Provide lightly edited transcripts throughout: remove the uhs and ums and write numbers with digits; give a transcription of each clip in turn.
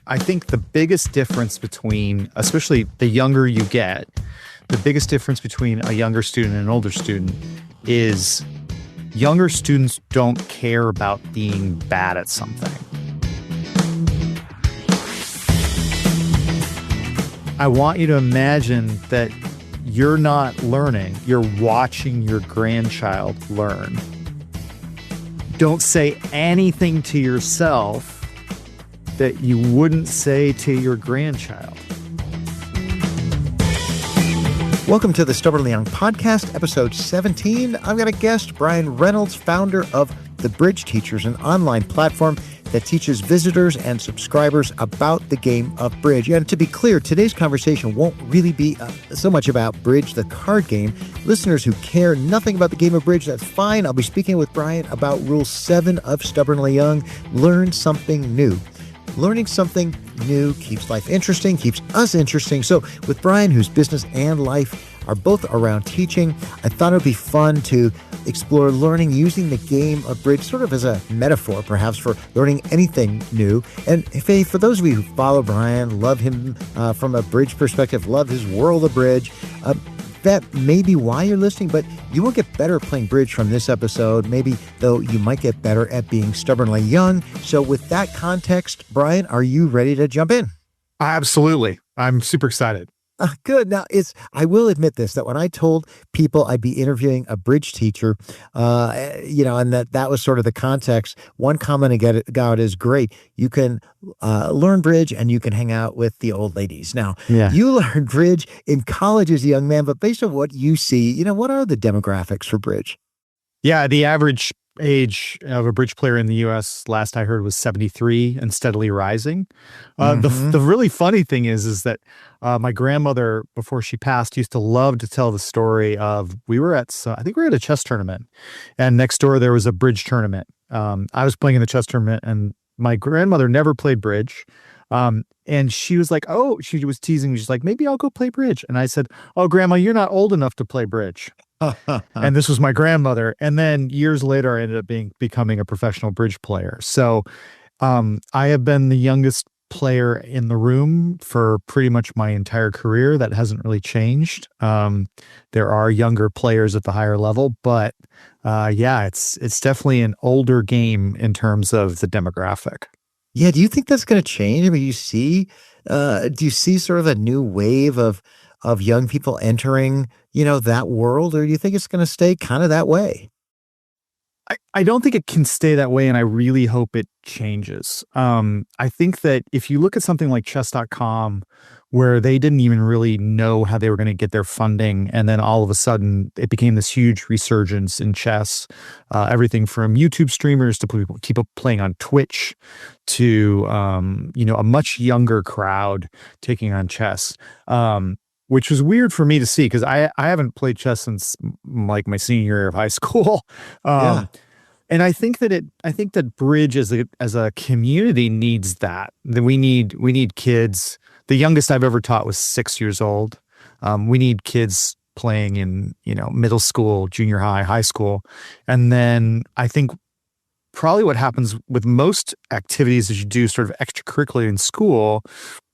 I think the biggest difference between, especially the younger you get, the biggest difference between a younger student and an older student is younger students don't care about being bad at something. I want you to imagine that you're not learning, you're watching your grandchild learn. Don't say anything to yourself that you wouldn't say to your grandchild. Welcome to the Stubbornly Young Podcast, episode 17. I've got a guest, Brian Reynolds, founder of The Bridge Teachers, an online platform that teaches visitors and subscribers about the game of bridge. And to be clear, today's conversation won't really be so much about bridge, the card game. Listeners who care nothing about the game of bridge, that's fine. I'll be speaking with Brian about Rule 7 of Stubbornly Young, learn something new. Learning something new keeps life interesting, keeps us interesting. So with Brian, whose business and life are both around teaching, I thought it would be fun to explore learning using the game of bridge sort of as a metaphor, perhaps, for learning anything new. And for those of you who follow Brian, love him from a bridge perspective, love his world of bridge, that may be why you're listening, but you won't get better at playing bridge from this episode. Maybe, though, you might get better at being stubbornly young. So with that context, Brian, are you ready to jump in? Absolutely. I'm super excited. Good. Now, I will admit this, that when I told people I'd be interviewing a bridge teacher, and that was sort of the context, one comment I got is, great, you can learn bridge and you can hang out with the old ladies. Now, You learned bridge in college as a young man, but based on what you see, what are the demographics for bridge? Yeah, the average age of a bridge player in the U.S. last I heard was 73 and steadily rising. The really funny thing is that my grandmother, before she passed, used to love to tell the story of I think we were at a chess tournament, and next door there was a bridge tournament. I was playing in the chess tournament, and my grandmother never played bridge. And she was like, she was teasing me. She's like, maybe I'll go play bridge. And I said, oh, Grandma, you're not old enough to play bridge. And this was my grandmother. And then years later, I ended up becoming a professional bridge player. So I have been the youngest player in the room for pretty much my entire career. That hasn't really changed. There are younger players at the higher level, but it's definitely an older game in terms of the demographic. Yeah, do you think that's going to change? I mean, do you see sort of a new wave of young people entering, that world, or do you think it's going to stay kind of that way? I don't think it can stay that way, and I really hope it changes. I think that if you look at something like chess.com, where they didn't even really know how they were going to get their funding, and then all of a sudden it became this huge resurgence in chess, everything from YouTube streamers to people keep playing on Twitch to a much younger crowd taking on chess, which was weird for me to see because I haven't played chess since like my senior year of high school. And I think that bridge as a community needs that. That we need kids. The youngest I've ever taught was 6 years old. We need kids playing in, middle school, junior high, high school. And then I think probably what happens with most activities that you do sort of extracurricular in school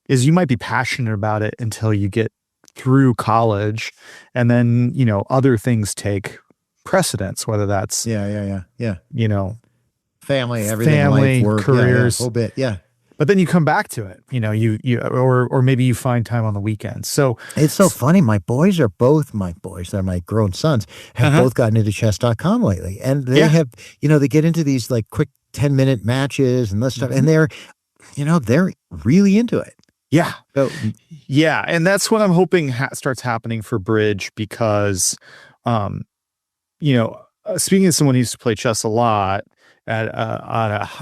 is you might be passionate about it until you get through college. And then, other things take precedence, whether that's, family, everything, family, life, work, careers, a whole bit. Yeah. But then you come back to it, or maybe you find time on the weekends. So it's so funny. They're my grown sons, have both gotten into chess.com lately. And they have, they get into these like quick 10-minute matches and this stuff. And they're really into it. Yeah. So, and that's what I'm hoping starts happening for bridge because, speaking as someone who used to play chess a lot,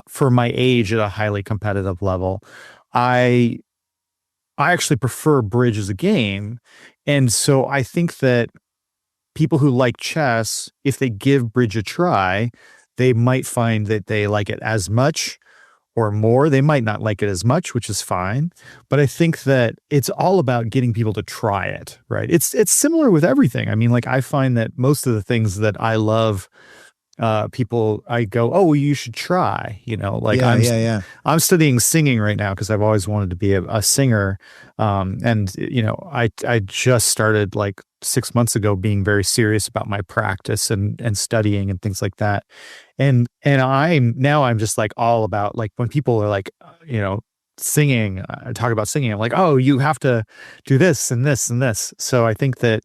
for my age at a highly competitive level, I actually prefer bridge as a game. And so I think that people who like chess, if they give bridge a try, they might find that they like it as much or more. They might not like it as much, which is fine. But I think that it's all about getting people to try it, right? It's similar with everything. I mean, like I find that most of the things that I love people, I go, oh, well, you should try, like Yeah, yeah, yeah. I'm studying singing right now because I've always wanted to be a singer. And I just started like 6 months ago being very serious about my practice and studying and things like that. And I'm just like all about, like, when people are like, singing, talk about singing, I'm like, oh, you have to do this and this and this. So I think that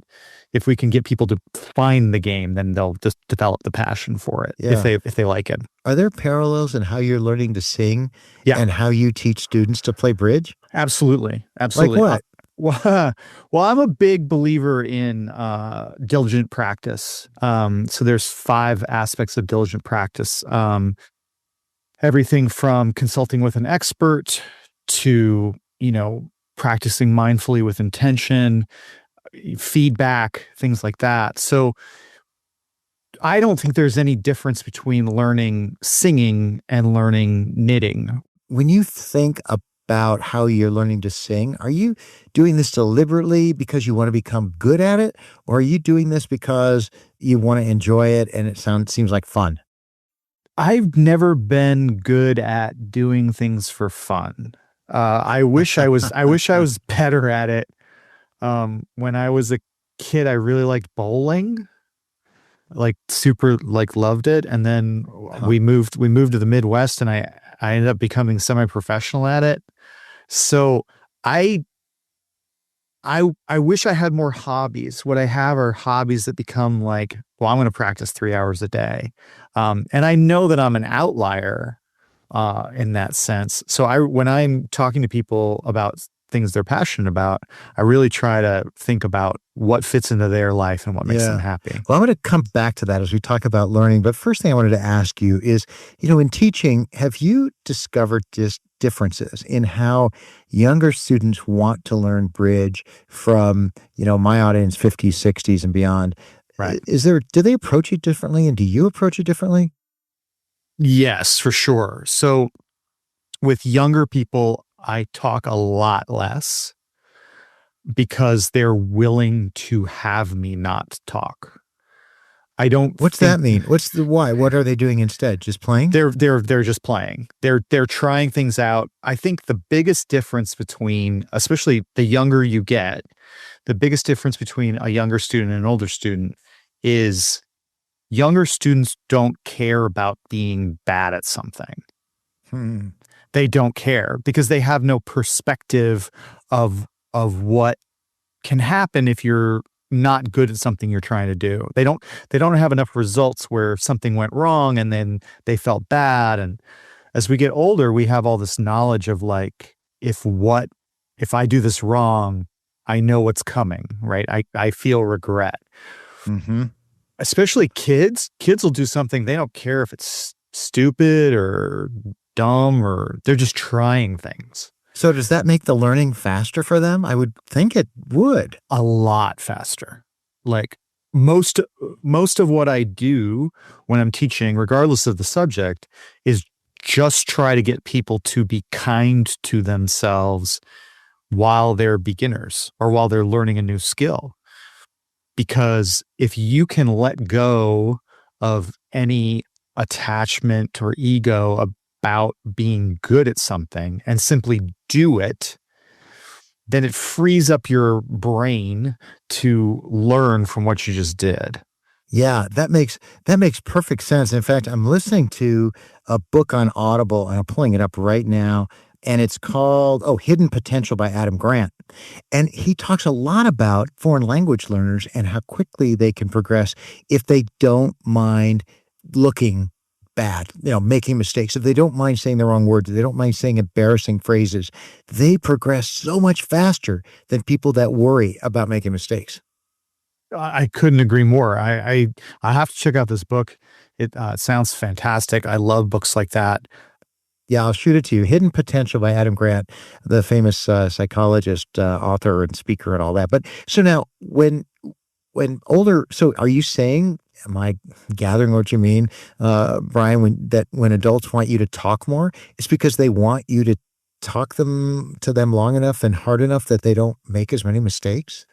if we can get people to find the game, then they'll just develop the passion for it Yeah. if they like it. Are there parallels in how you're learning to sing Yeah. and how you teach students to play bridge? Absolutely. Absolutely. Like what? Well, I'm a big believer in diligent practice. So there's 5 aspects of diligent practice. Everything from consulting with an expert to, practicing mindfully with intention, feedback, things like that. So I don't think there's any difference between learning singing and learning knitting. When you think about how you're learning to sing, are you doing this deliberately because you want to become good at it? Or are you doing this because you want to enjoy it and it seems like fun? I've never been good at doing things for fun. I wish I was better at it. When I was a kid, I really liked bowling, like super, like loved it. And then we moved to the Midwest, and I ended up becoming semi-professional at it. So I wish I had more hobbies. What I have are hobbies that become like, well, I'm going to practice 3 hours a day. And I know that I'm an outlier in that sense. So when I'm talking to people about things they're passionate about, I really try to think about what fits into their life and what makes them happy. Well, I'm going to come back to that as we talk about learning. But first thing I wanted to ask you is, in teaching, have you discovered just differences in how younger students want to learn bridge from, my audience, 50s, 60s and beyond? Right. Do they approach it differently, and do you approach it differently? Yes, for sure. So with younger people, I talk a lot less because they're willing to have me not talk. I don't. What's that mean? What's the why? What are they doing instead? Just playing? They're just playing. They're trying things out. I think the biggest difference between, especially the younger you get, the biggest difference between a younger student and an older student is younger students don't care about being bad at something. They don't care because they have no perspective of what can happen if you're not good at something you're trying to do. They don't have enough results where something went wrong and then they felt bad. And as we get older, we have all this knowledge of like, if I do this wrong, I know what's coming, right? I feel regret. Mm-hmm. Especially kids will do something. They don't care if it's stupid or dumb, or they're just trying things. So does that make the learning faster for them? I would think it would. A lot faster. Like most of what I do when I'm teaching, regardless of the subject, is just try to get people to be kind to themselves while they're beginners or while they're learning a new skill. Because if you can let go of any attachment or ego about being good at something and simply do it, then it frees up your brain to learn from what you just did. Yeah, that makes perfect sense. In fact, I'm listening to a book on Audible, and I'm pulling it up right now, and it's called Hidden Potential by Adam Grant. And he talks a lot about foreign language learners and how quickly they can progress if they don't mind looking bad, making mistakes. If they don't mind saying the wrong words, if they don't mind saying embarrassing phrases, they progress so much faster than people that worry about making mistakes. I couldn't agree more. I have to check out this book. It sounds fantastic. I love books like that. Yeah, I'll shoot it to you. Hidden Potential by Adam Grant, the famous psychologist, author, and speaker, and all that. But so now, when older, so are you saying? Am I gathering what you mean, Brian? When adults want you to talk more, it's because they want you to talk to them long enough and hard enough that they don't make as many mistakes.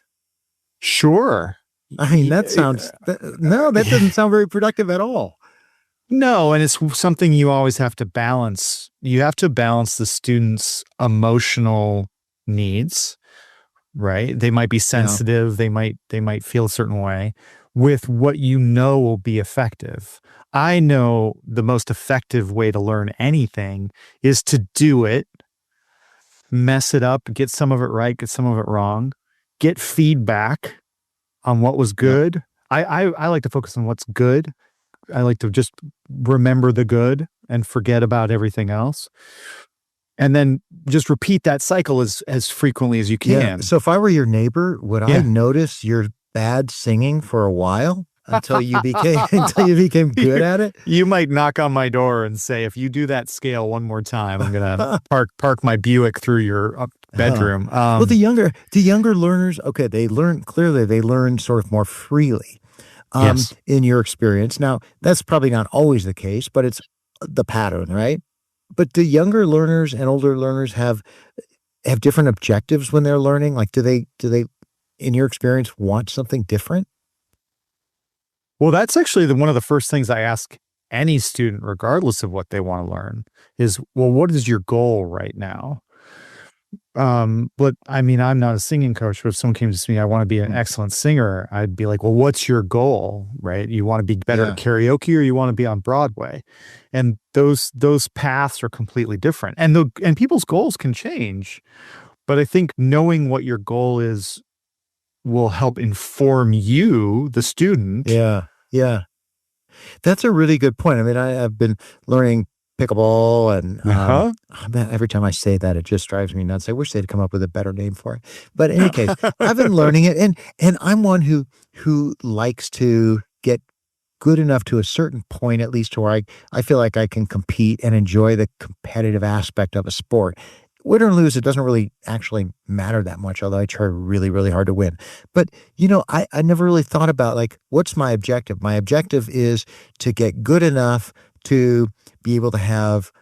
Sure. I mean, that doesn't sound very productive at all. No, and it's something you always have to balance. You have to balance the students' emotional needs, right? They might be Yeah. sensitive, they might feel a certain way with what you know will be effective. I know the most effective way to learn anything is to do it, mess it up, get some of it right, get some of it wrong, get feedback on what was Yeah. good. I like to focus on what's good. I like to just remember the good and forget about everything else. And then just repeat that cycle as frequently as you Yeah. can. So if I were your neighbor, would I Yeah. notice your bad singing for a while until you became until you became good You at it? you might knock on my door and say, "If you do that scale one more time, I'm gonna park my Buick through your Huh. bedroom." Well, the younger learners, okay, they learn sort of more freely, Yes. in your experience. Now, that's probably not always the case, but it's the pattern, right? But do younger learners and older learners have different objectives when they're learning? Like, do they, in your experience, want something different? Well, that's actually one of the first things I ask any student, regardless of what they wanna learn, is, "Well, what is your goal right now?" But I mean, I'm not a singing coach, but if someone came to me, I want to be an Mm, excellent singer, I'd be like, well, what's your goal? Right? You want to be better at yeah. karaoke or you want to be on Broadway? And those paths are completely different. And people's goals can change. But I think knowing what your goal is will help inform you, the student. Yeah. Yeah. That's a really good point. I mean, I've been learning pickleball, and Uh-huh. oh, man, every time I say that, it just drives me nuts. I wish they'd come up with a better name for it. But in any case, I've been learning it, and I'm one who likes to get good enough to a certain point, at least to where I feel like I can compete and enjoy the competitive aspect of a sport. Win or lose, it doesn't really actually matter that much, although I try really, really hard to win. But, I never really thought about, like, what's my objective? My objective is to get good enough to be able to have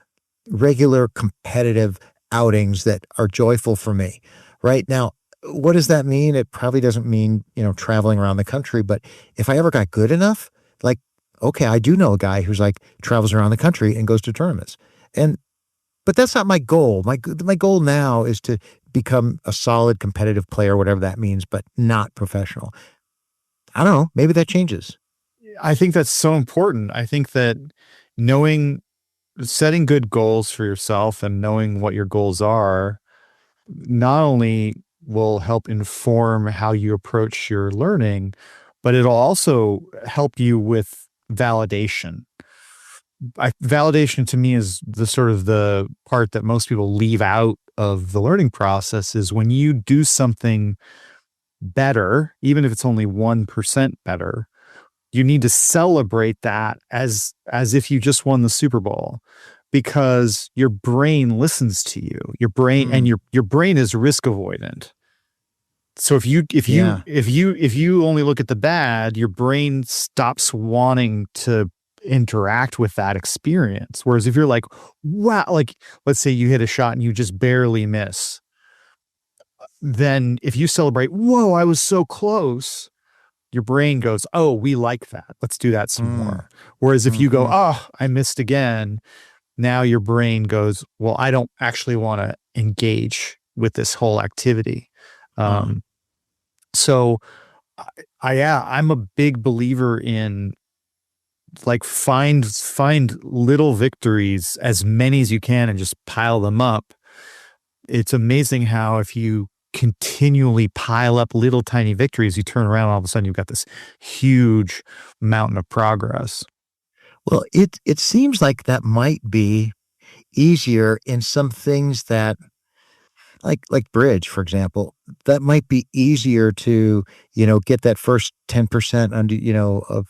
regular competitive outings that are joyful for me. Right now, what does that mean? It probably doesn't mean, traveling around the country, but if I ever got good enough, like, okay, I do know a guy who's like travels around the country and goes to tournaments. And but that's not my goal. My goal now is to become a solid competitive player, whatever that means, but not professional. I don't know. Maybe that changes. I think that's so important. I think that knowing setting good goals for yourself and knowing what your goals are not only will help inform how you approach your learning, but it'll also help you with validation. Validation to me is the sort of the part that most people leave out of the learning process is when you do something better, even if it's only 1% better, you need to celebrate that as if you just won the Super Bowl because your brain listens to you. Your brain Mm, and your brain is risk avoidant. So yeah. if you only look at the bad, your brain stops wanting to interact with that experience. Whereas if you're like, wow, like let's say you hit a shot and you just barely miss, then if you celebrate, whoa, I was so close, your brain goes, oh, we like that. Let's do that some Mm, more. Whereas if you go, mhm. oh, I missed again, now your brain goes, well, I don't actually want to engage with this whole activity. Huh. Um, so I, yeah, I'm a big believer in like find little victories, as many as you can, and just pile them up. It's amazing how if you continually pile up little tiny victories, you turn around, all of a sudden you've got this huge mountain of progress. Well, it seems like that might be easier in some things that like bridge, for example, that might be easier to, get that first 10% under, of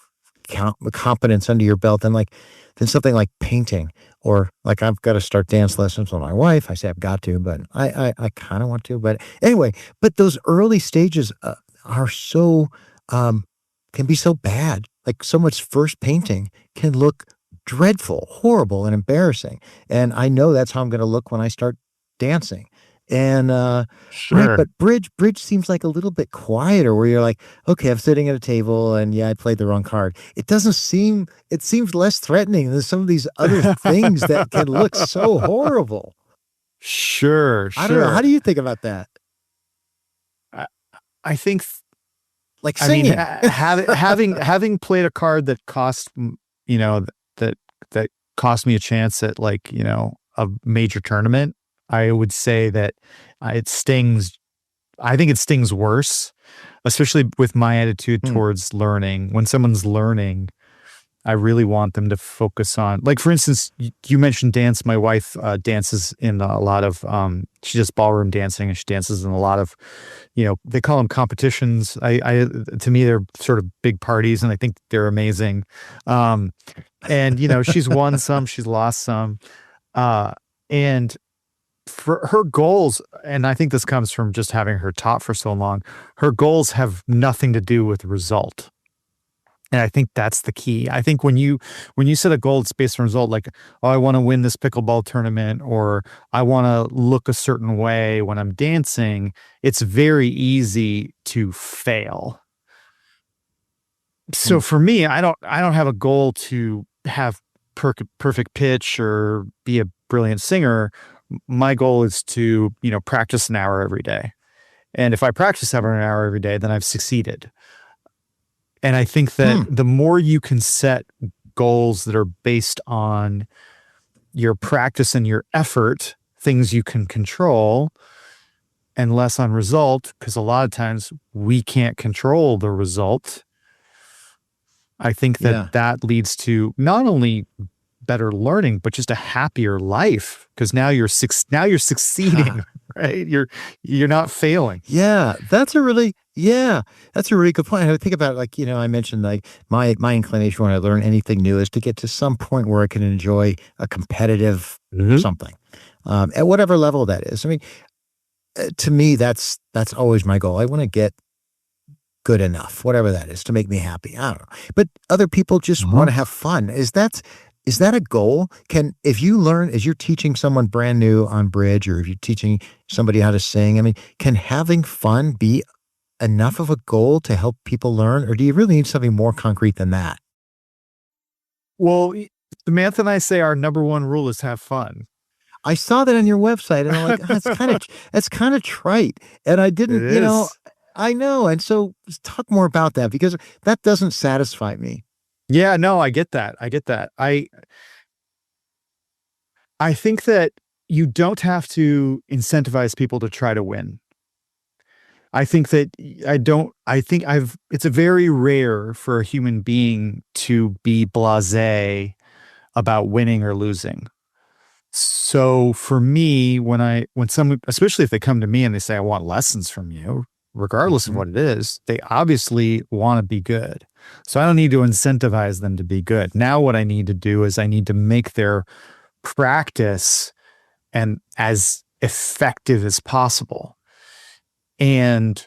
competence under your belt than something like painting, or like I've got to start dance lessons with my wife. I say I've got to, but I kind of want to. But anyway, but those early stages are so can be so bad. Like so much first painting can look dreadful, horrible, and embarrassing. And I know that's how I'm going to look when I start dancing. And right, Sure. but bridge seems like a little bit quieter where you're like, okay, I'm sitting at a table and yeah, I played the wrong card. It seems less threatening than some of these other things that can look so horrible. Sure, I don't know. How sure. do you think about that? I, I think Like I mean, singing. having played a card that cost you know that that cost me a chance at like a major tournament, I would say that it stings. I think it stings worse, especially with my attitude Hmm. towards learning. When someone's learning, I really want them to focus on, like, for instance, you mentioned dance. My wife dances in a lot of, she does ballroom dancing and she dances in a lot of, they call them competitions. To me, they're sort of big parties and I think they're amazing. Um, and, she's won some, she's lost some. And for her goals, and I think this comes from just having her taught for so long, her goals have nothing to do with result. And I think that's the key. I think when you set a goal, it's based on result, like, oh, I want to win this pickleball tournament, or I want to look a certain way when I'm dancing, it's very easy to fail. So Hmm. for me, I don't have a goal to have perfect pitch or be a brilliant singer. My goal is to, practice an hour every day. And if I practice an hour every day, then I've succeeded. And I think that Hmm. the more you can set goals that are based on your practice and your effort, things you can control, and less on result, because a lot of times we can't control the result. I think that Yeah. that leads to not only better learning, but just a happier life, because now you're succeeding, right? You're not failing. Yeah, that's a really good point. I would think about it like, I mentioned like my inclination when I learn anything new is to get to some point where I can enjoy a competitive Mhm. something. At whatever level that is. I mean, to me that's always my goal. I want to get good enough, whatever that is, to make me happy. I don't know. But other people just want Uh-huh. to have fun. Is that a goal? If you learn as you're teaching someone brand new on bridge or if you're teaching somebody how to sing, I mean, can having fun be enough of a goal to help people learn, or do you really need something more concrete than that? Well, Samantha and I say our number one rule is have fun. I saw that on your website and I'm like, "Ah, that's kind of trite." And I It didn't, is. I know. And so talk more about that because that doesn't satisfy me. Yeah, no, I get that. I get that. I think that you don't have to incentivize people to try to win. I think that I don't I think I've it's a very rare for a human being to be blasé about winning or losing. So for me, when someone, especially if they come to me and they say, I want lessons from you, regardless of Mhm. what it is, they obviously want to be good. So I don't need to incentivize them to be good. Now what I need to do is I need to make their practice and as effective as possible. And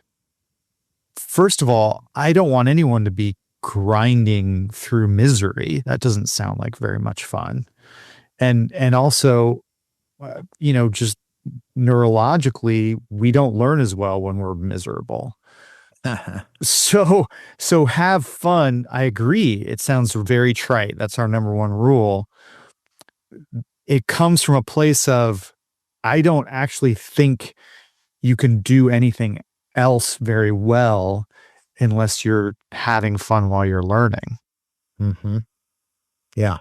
first of all, I don't want anyone to be grinding through misery. That doesn't sound like very much fun. And also, just neurologically, we don't learn as well when we're miserable. So, so have fun. I agree. It sounds very trite. That's our number one rule. It comes from a place of, I don't actually think you can do anything else very well unless you're having fun while you're learning. Mhm. Yeah.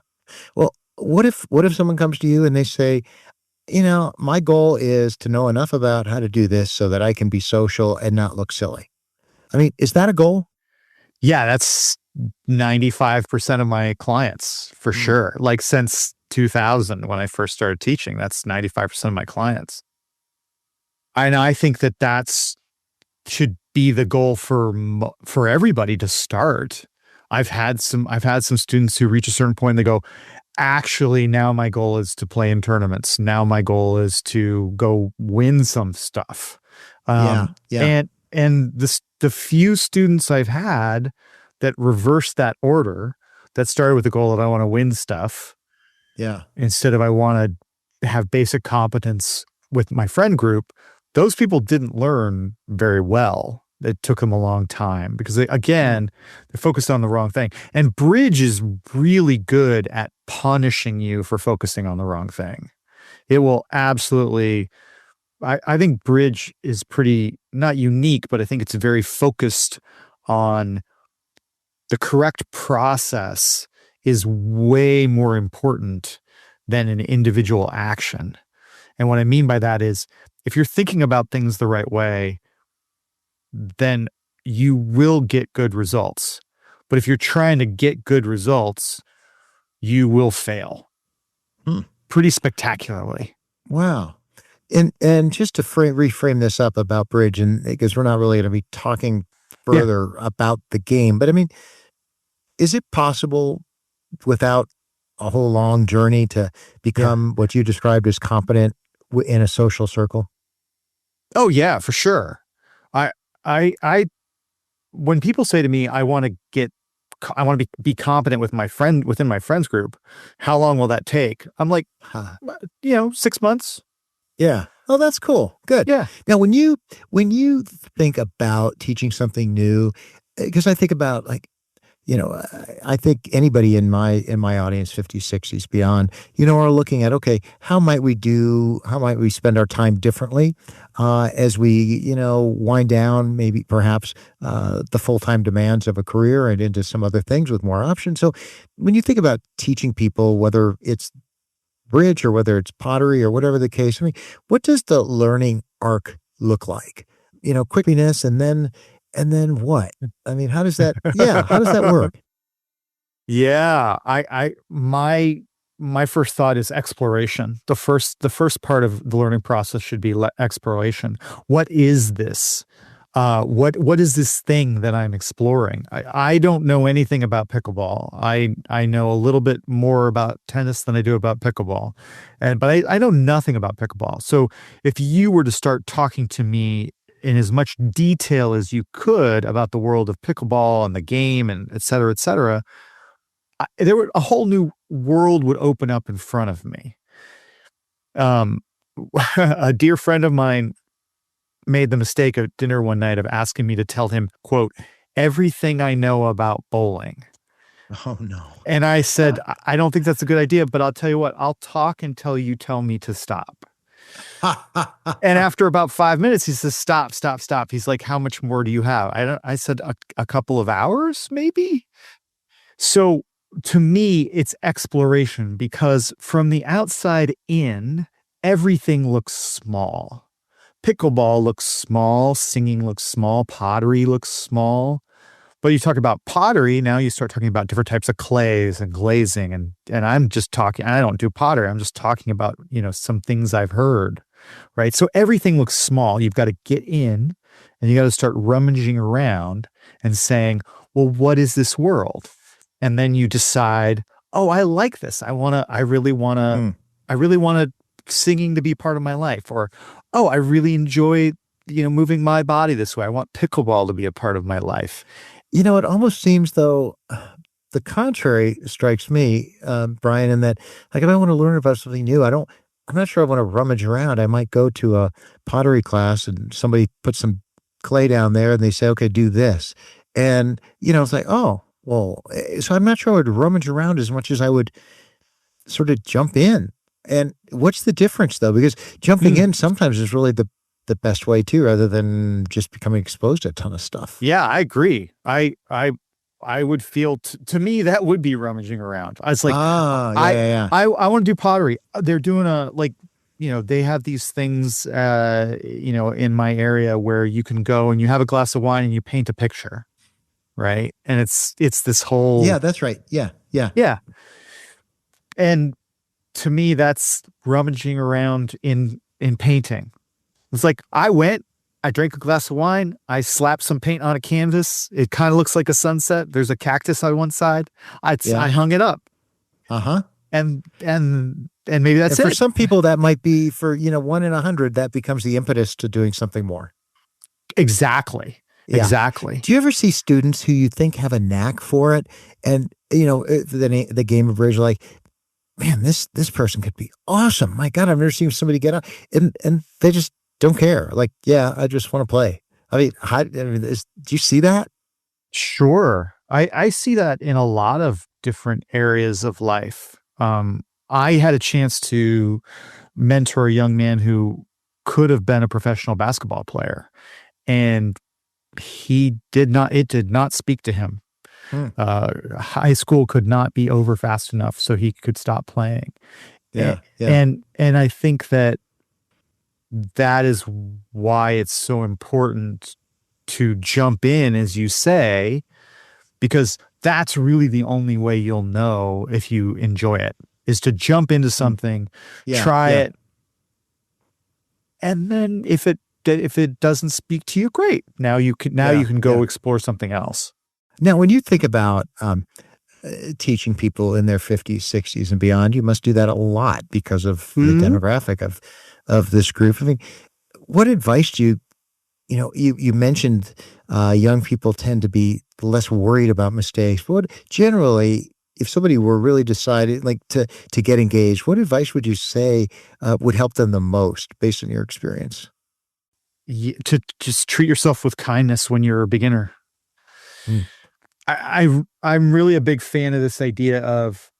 Well, what if someone comes to you and they say, my goal is to know enough about how to do this so that I can be social and not look silly. I mean, is that a goal? Yeah, that's 95% of my clients for Mm. sure. Like since 2000 when I first started teaching, that's 95% of my clients. And I think that that's should be the goal for everybody to start. I've had some students who reach a certain point and they go, actually now my goal is to play in tournaments. Now my goal is to go win some stuff. Yeah. Yeah. And the few students I've had that reversed that order, that started with the goal that I want to win stuff Yeah. instead of I want to have basic competence with my friend group, those people didn't learn very well. It took them a long time because they're focused on the wrong thing. And bridge is really good at punishing you for focusing on the wrong thing. It will absolutely, I think bridge is pretty, not unique, but I think it's very focused on the correct process is way more important than an individual action. And what I mean by that is if you're thinking about things the right way, then you will get good results. But if you're trying to get good results, you will fail pretty spectacularly. Wow. And just to reframe this up about bridge, and because we're not really going to be talking further about the game, but I mean, is it possible without a whole long journey to become what you described as competent in a social circle? Oh yeah, for sure. I when people say to me, I want to be competent with my friend within my friends group, how long will that take? I'm like, 6 months. Yeah. Oh, that's cool. Good. Yeah. Now, when you think about teaching something new, because I think about I think anybody in my audience, 50s, 60s, beyond, are looking at, okay, how might we spend our time differently as we, wind down maybe perhaps the full-time demands of a career and into some other things with more options. So when you think about teaching people, whether it's bridge or whether it's pottery or whatever the case, I mean, what does the learning arc look like? Quickness and then what? I mean, how does that work? Yeah, my first thought is exploration. The first part of the learning process should be exploration. What is this? What is this thing that I'm exploring? I don't know anything about pickleball. I know a little bit more about tennis than I do about pickleball, but I know nothing about pickleball. So if you were to start talking to me in as much detail as you could about the world of pickleball and the game and et cetera, a whole new world would open up in front of me. A dear friend of mine made the mistake at dinner one night of asking me to tell him, quote, everything I know about bowling. Oh, no. And I said, I don't think that's a good idea, but I'll tell you what, I'll talk until you tell me to stop. And after about 5 minutes, he says, stop. He's like, how much more do you have? I said, a couple of hours, maybe. So to me, it's exploration because from the outside in, everything looks small. Pickleball looks small, singing looks small, pottery looks small. But you talk about pottery, now you start talking about different types of clays and glazing. And I'm just talking, I don't do pottery. I'm just talking about, some things I've heard, right? So everything looks small. You've got to get in and you got to start rummaging around and saying, well, what is this world? And then you decide, oh, I like this. I really want singing to be part of my life. Or, oh, I really enjoy, moving my body this way. I want pickleball to be a part of my life. It almost seems though, the contrary strikes me, Brian, in that if I want to learn about something new, I'm not sure I want to rummage around. I might go to a pottery class and somebody puts some clay down there and they say, okay, do this. And, it's like, oh, well, so I'm not sure I would rummage around as much as I would sort of jump in. And what's the difference though? Because jumping in sometimes is really the best way too, rather than just becoming exposed to a ton of stuff. Yeah, I agree. I would feel to me that would be rummaging around. I was like, I want to do pottery. They're doing they have these things, in my area where you can go and you have a glass of wine and you paint a picture, right? And it's this whole. Yeah, that's right. Yeah. And to me, that's rummaging around in painting. It's like I drank a glass of wine, I slapped some paint on a canvas. It kind of looks like a sunset. There's a cactus on one side. I hung it up. Uh-huh. And maybe that's it. For some people, that might be for, 1 in 100, that becomes the impetus to doing something more. Exactly. Yeah. Exactly. Do you ever see students who you think have a knack for it? And, the game of bridge, like, man, this person could be awesome. My God, I've never seen somebody get out. And they just don't care. Like, yeah, I just want to play. I mean, do you see that? Sure. I see that in a lot of different areas of life. I had a chance to mentor a young man who could have been a professional basketball player, and it did not speak to him. Hmm. High school could not be over fast enough so he could stop playing. Yeah, yeah. And I think that is why it's so important to jump in, as you say, because that's really the only way you'll know if you enjoy it, is to jump into something, try it. And then if it doesn't speak to you, great. Now you can go explore something else. Now, when you think about teaching people in their 50s, 60s, and beyond, you must do that a lot because of the demographic of this group. I mean, what advice do you mentioned young people tend to be less worried about mistakes, but generally, if somebody were really decided like to get engaged, what advice would you say would help them the most based on your experience? To just treat yourself with kindness when you're a beginner. I'm really a big fan of this idea of,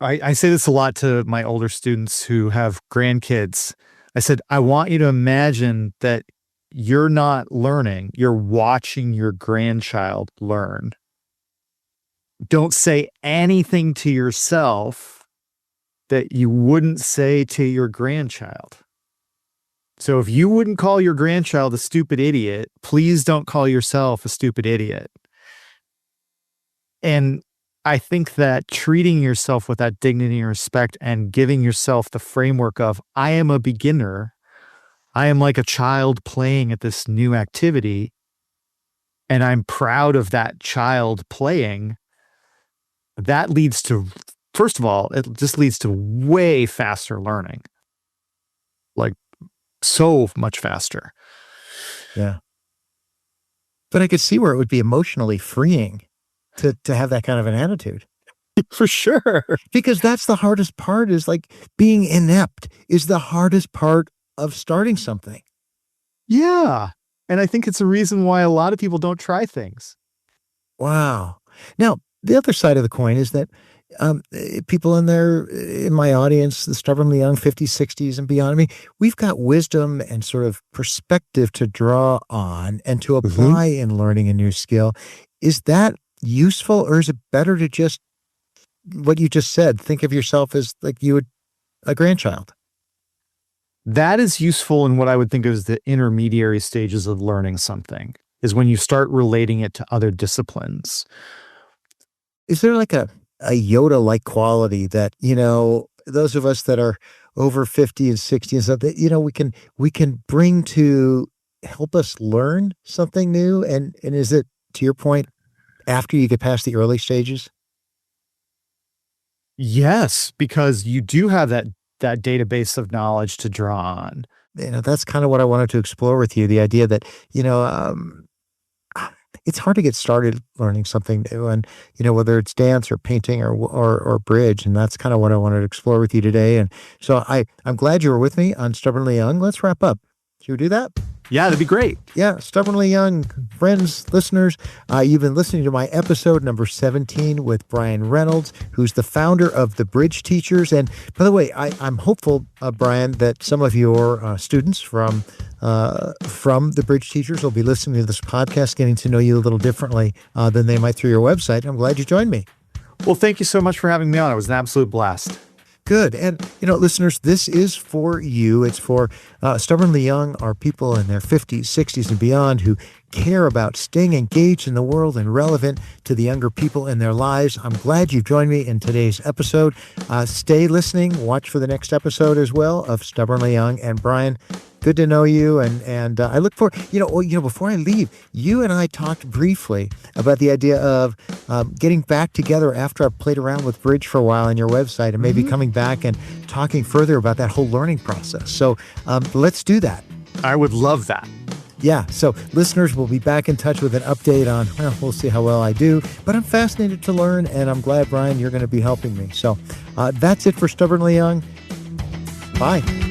I say this a lot to my older students who have grandkids. I said, I want you to imagine that you're not learning, you're watching your grandchild learn. Don't say anything to yourself that you wouldn't say to your grandchild. So if you wouldn't call your grandchild a stupid idiot, please don't call yourself a stupid idiot. And I think that treating yourself with that dignity and respect and giving yourself the framework of, I am a beginner, I am like a child playing at this new activity, and I'm proud of that child playing, that leads to, first of all, it just leads to way faster learning. Like, so much faster. Yeah. But I could see where it would be emotionally freeing to have that kind of an attitude. For sure. Because that's the hardest part, is like being inept is the hardest part of starting something. Yeah. And I think it's a reason why a lot of people don't try things. Wow. Now, the other side of the coin is that people in my audience, the stubbornly young, 50s, 60s, and beyond, I mean, we've got wisdom and sort of perspective to draw on and to apply in learning a new skill. Is that useful, or is it better to just, what you just said, think of yourself as like you would a grandchild? That is useful in what I would think of as the intermediary stages of learning something, is when you start relating it to other disciplines. Is there like a Yoda-like quality that, those of us that are over 50 and 60 and stuff, that, we can bring to help us learn something new? And is it, to your point, after you get past the early stages? Yes, because you do have that database of knowledge to draw on. That's kind of what I wanted to explore with you. The idea that, it's hard to get started learning something new, and, whether it's dance or painting or bridge. And that's kind of what I wanted to explore with you today. And so I'm glad you were with me on Stubbornly Young. Let's wrap up. Should we do that? Yeah, that'd be great. Yeah, Stubbornly Young, friends, listeners, you've been listening to my episode number 17 with Brian Reynolds, who's the founder of The Bridge Teachers. And by the way, I'm hopeful, Brian, that some of your students from The Bridge Teachers will be listening to this podcast, getting to know you a little differently than they might through your website. I'm glad you joined me. Well, thank you so much for having me on. It was an absolute blast. Good. And, listeners, this is for you. It's for stubbornly young, are people in their 50s, 60s, and beyond who care about staying engaged in the world and relevant to the younger people in their lives. I'm glad you've joined me in today's episode. Stay listening. Watch for the next episode as well of Stubbornly Young. And Brian, good to know you. And I look forward, before I leave, you and I talked briefly about the idea of getting back together after I've played around with Bridge for a while on your website, and maybe coming back and talking further about that whole learning process. So let's do that. I would love that. Yeah. So listeners, will be back in touch with an update on, we'll see how well I do, but I'm fascinated to learn, and I'm glad, Brian, you're going to be helping me. So that's it for Stubbornly Young. Bye.